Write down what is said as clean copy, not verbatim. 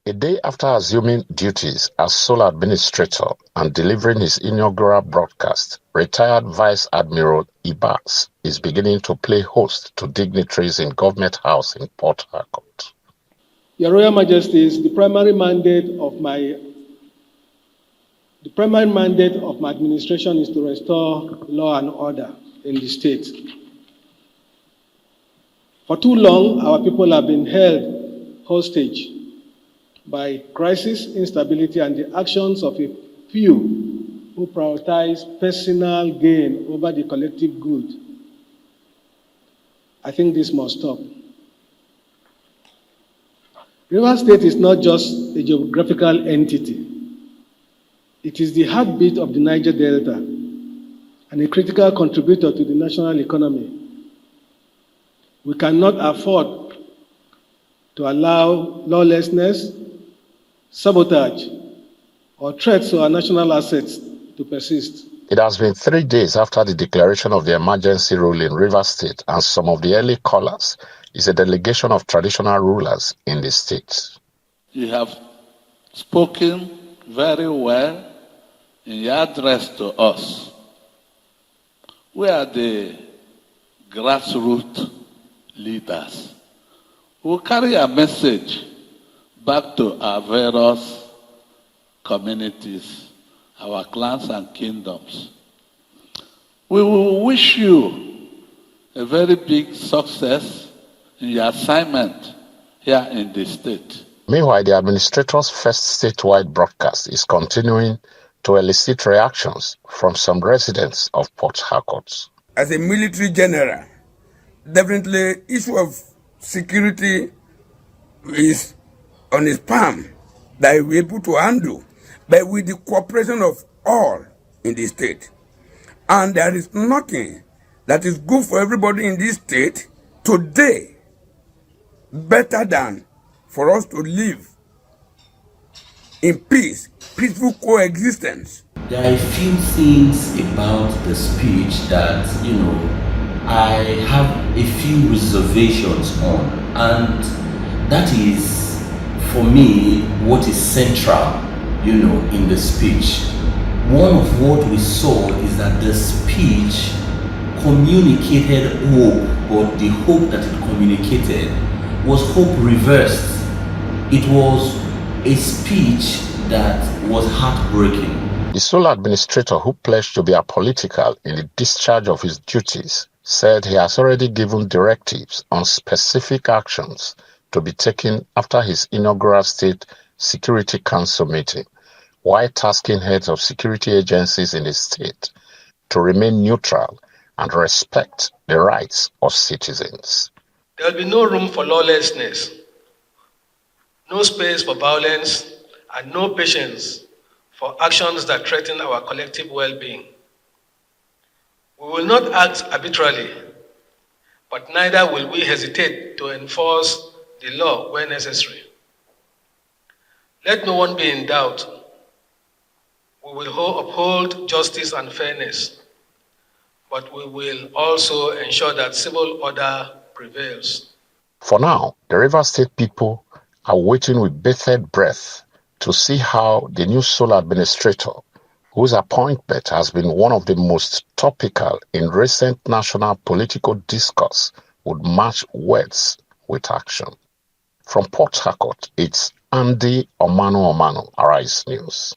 A day after assuming duties as sole administrator and delivering his inaugural broadcast, retired Vice Admiral Ibas is beginning to play host to dignitaries in Government House in Port Harcourt. Your Royal Majesties, the primary mandate of my administration is to restore law and order in the state. For too long, our people have been held hostage by crisis, instability, and the actions of a few who prioritize personal gain over the collective good. I think this must stop. Rivers State is not just a geographical entity. It is the heartbeat of the Niger Delta and a critical contributor to the national economy. We cannot afford to allow lawlessness, sabotage, or threats to our national assets to persist. It has been 3 days after the declaration of the emergency rule in Rivers State, and some of the early callers is a delegation of traditional rulers in the state. You have spoken very well in your address to us. We are the grassroots leaders who carry a message back to our various communities, our clans and kingdoms. We will wish you a very big success in your assignment here in the state. Meanwhile, the administrator's first statewide broadcast is continuing to elicit reactions from some residents of Port Harcourt. As a military general, definitely issue of security is on his palm that he will be able to handle, but with the cooperation of all in the state. And there is nothing that is good for everybody in this state today better than for us to live in peace, peaceful coexistence. There are a few things about the speech that, I have a few reservations on, and that is, for me, what is central, in the speech. One of what we saw is that the speech communicated hope, but the hope that it communicated was hope reversed. It was a speech that was heartbreaking. The sole administrator, who pledged to be apolitical in the discharge of his duties, said he has already given directives on specific actions to be taken after his inaugural State Security Council meeting, while tasking heads of security agencies in the state to remain neutral and respect the rights of citizens. There will be no room for lawlessness, no space for violence, and no patience for actions that threaten our collective well-being. We will not act arbitrarily, but neither will we hesitate to enforce the law where necessary. Let no one be in doubt. We will uphold justice and fairness, but we will also ensure that civil order prevails. For now, the Rivers State people are waiting with bated breath to see how the new sole administrator, whose appointment has been one of the most topical in recent national political discourse, would match words with action. From Port Harcourt, it's Andy Omanu, Arise News.